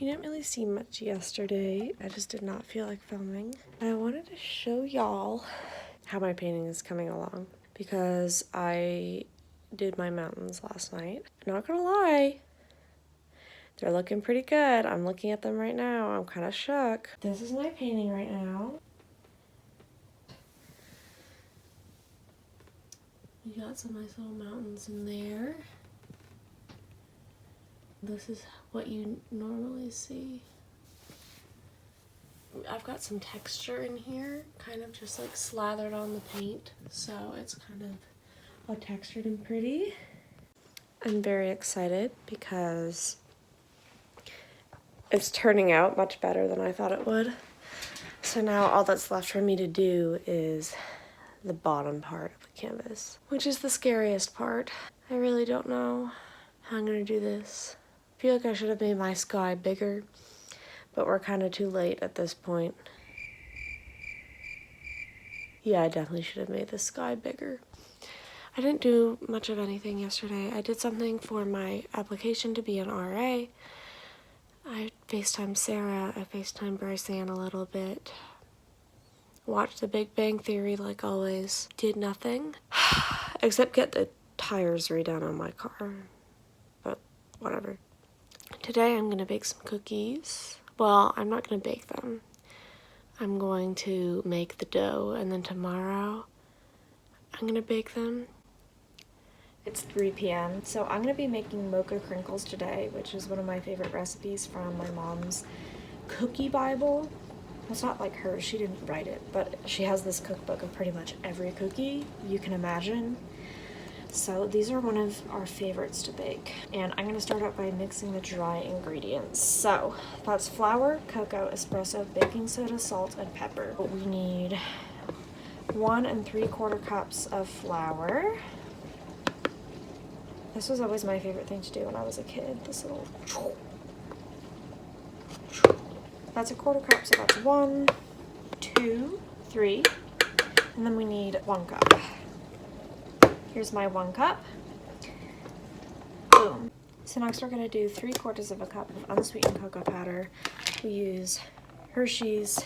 You didn't really see much yesterday. I just did not feel like filming. I wanted to show y'all how my painting is coming along because I did my mountains last night. Not gonna lie, they're looking pretty good. I'm looking at them right now. I'm kind of shook. This is my painting right now. You got some nice little mountains in there. This is what you normally see. I've got some texture in here, kind of just like slathered on the paint, so it's kind of all textured and pretty. I'm very excited because it's turning out much better than I thought it would. So now all that's left for me to do is the bottom part of the canvas, which is the scariest part. I really don't know how I'm gonna do this. I feel like I should have made my sky bigger, but we're kind of too late at this point. Yeah, I definitely should have made the sky bigger. I didn't do much of anything yesterday. I did something for my application to be an RA. I FaceTimed Sarah, I FaceTimed Bryce-Ann a little bit. Watched The Big Bang Theory like always. Did nothing, except get the tires redone on my car, but whatever. Today I'm gonna bake some cookies. Well, I'm not gonna bake them. I'm going to make the dough, and then tomorrow I'm gonna bake them. It's 3 p.m. so I'm gonna be making mocha crinkles today, which is one of my favorite recipes from my mom's cookie Bible. It's not like hers, she didn't write it, but she has this cookbook of pretty much every cookie you can imagine. So these are one of our favorites to bake. And I'm gonna start out by mixing the dry ingredients. So that's flour, cocoa, espresso, baking soda, salt, and pepper. We need 1 3/4 cups of flour. This was always my favorite thing to do when I was a kid. This little, that's 1/4 cup, so that's 1, 2, 3, and then we need 1 cup. Here's my 1 cup. Boom. So next we're gonna do 3/4 cup of unsweetened cocoa powder. We use Hershey's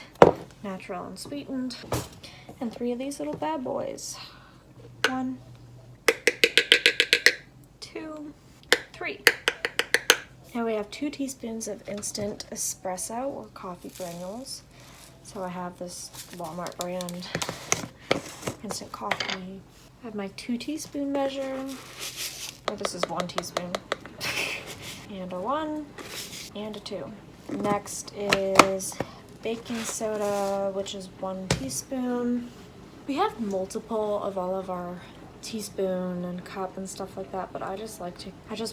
natural unsweetened, and 3 of these little bad boys. 1, 2, 3. Now we have 2 teaspoons of instant espresso or coffee granules. So I have this Walmart brand instant coffee. I have my 2 teaspoon measure, or this is 1 teaspoon, and a 1, and a 2. Next is baking soda, which is 1 teaspoon. We have multiple of all of our teaspoon and cup and stuff like that, but I just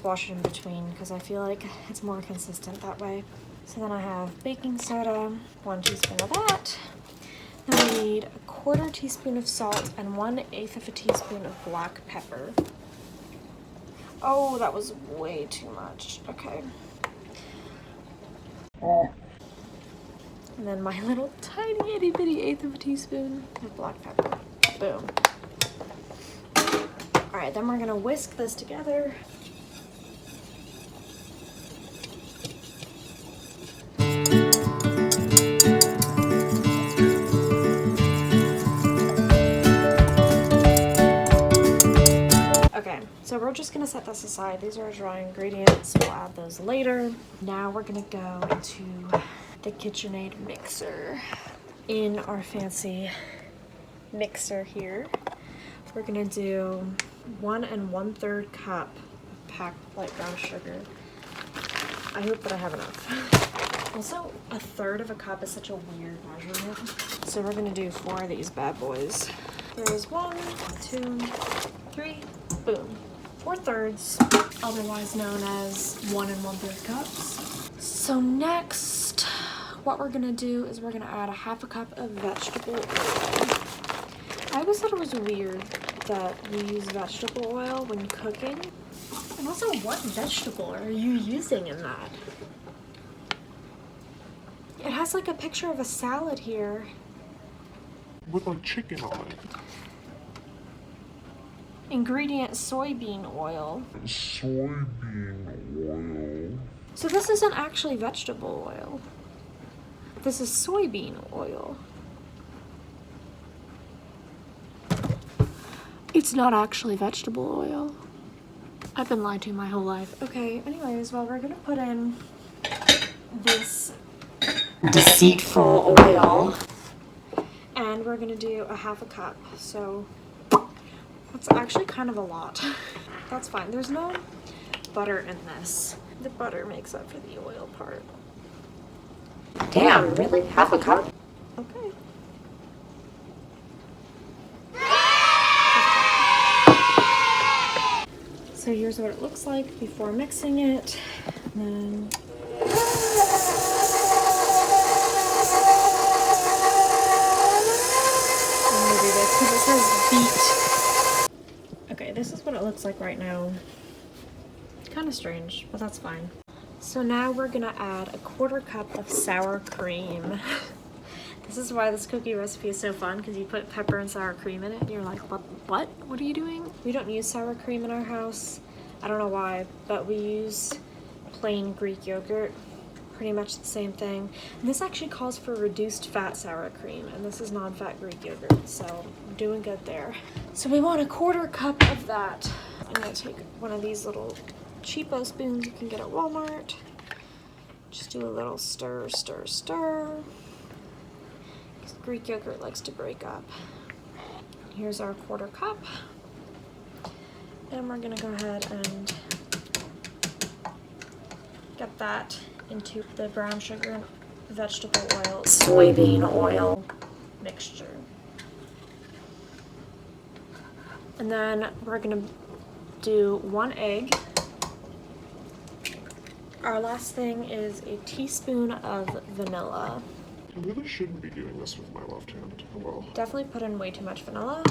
wash it in between because I feel like it's more consistent that way. So then I have baking soda, 1 teaspoon of that. Then we need 1/4 teaspoon of salt and 1/8 of a teaspoon of black pepper. Oh, that was way too much. Okay. And then my little tiny itty bitty 1/8 of a teaspoon of black pepper. Boom. All right, then we're gonna whisk this together. Okay, so we're just gonna set this aside. These are our dry ingredients. We'll add those later. Now we're gonna go into the KitchenAid mixer. In our fancy mixer here, we're gonna do 1 1/3 cup of packed light brown sugar. I hope that I have enough. Also, 1/3 cup is such a weird measurement. So we're gonna do 4 of these bad boys. There's 1, 2, 3, boom. 4/3, otherwise known as 1 1/3 cups. So next, what we're gonna do is we're gonna add 1/2 cup of vegetable oil. I always thought it was weird that we use vegetable oil when cooking. And also, what vegetable are you using in that? It has like a picture of a salad here. With a chicken on it. Ingredient: soybean oil. Soybean oil. So this isn't actually vegetable oil. This is soybean oil. It's not actually vegetable oil. I've been lied to my whole life. Okay, anyways, well, we're gonna put in this deceitful oil. And we're gonna do a half a cup. So that's actually kind of a lot. That's fine. There's no butter in this. The butter makes up for the oil part. Damn, really? Half a cup? Okay. So here's what it looks like before mixing it. And then I'm gonna do this because it says beet. Okay, this is what it looks like right now. Kind of strange, but that's fine. So now we're gonna add a 1/4 cup of sour cream. This is why this cookie recipe is so fun, because you put pepper and sour cream in it and you're like, what? What are you doing? We don't use sour cream in our house. I don't know why, but we use plain Greek yogurt. Pretty much the same thing. And this actually calls for reduced fat sour cream, and this is non-fat Greek yogurt, so I'm doing good there. So we want a 1/4 cup of that. I'm gonna take one of these little cheapo spoons you can get at Walmart. Just do a little stir, stir, stir. Because Greek yogurt likes to break up. Here's our 1/4 cup. And we're gonna go ahead and get that into the brown sugar and vegetable oil, soybean oil mixture. And then we're gonna do 1 egg. Our last thing is a teaspoon of vanilla. I really shouldn't be doing this with my left hand. Oh well. Definitely put in way too much vanilla.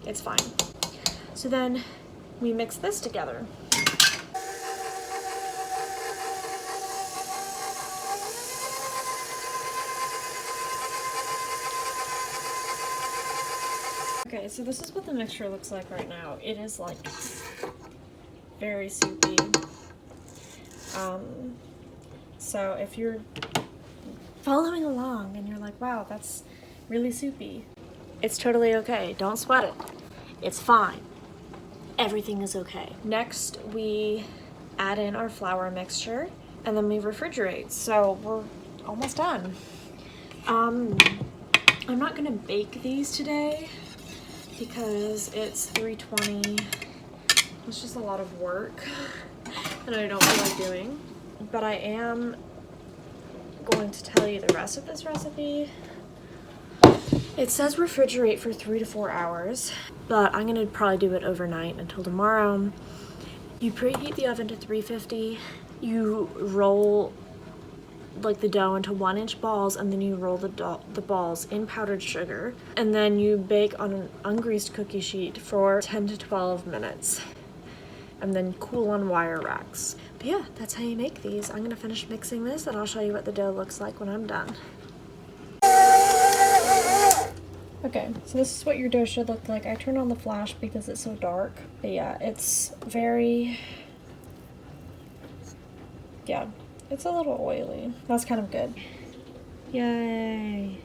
It's fine. So then we mix this together. Okay, so this is what the mixture looks like right now. It is like very soupy. So if you're following along and you're like, wow, that's really soupy, it's totally okay. Don't sweat it. It's fine. Everything is okay. Next, we add in our flour mixture and then we refrigerate. So we're almost done. I'm not gonna bake these today because it's 320. It's just a lot of work that I don't feel like doing. But I am going to tell you the rest of this recipe. It says refrigerate for 3 to 4 hours, but I'm gonna probably do it overnight until tomorrow. You preheat the oven to 350. You roll like the dough into 1-inch balls, and then you roll the balls in powdered sugar, and then you bake on an ungreased cookie sheet for 10 to 12 minutes, and then cool on wire racks. But yeah, that's how you make these. I'm gonna finish mixing this, and I'll show you what the dough looks like when I'm done. Okay, so this is what your dough should look like. I turned on the flash because it's so dark, but yeah, it's very, yeah, it's a little oily. That's kind of good. Yay.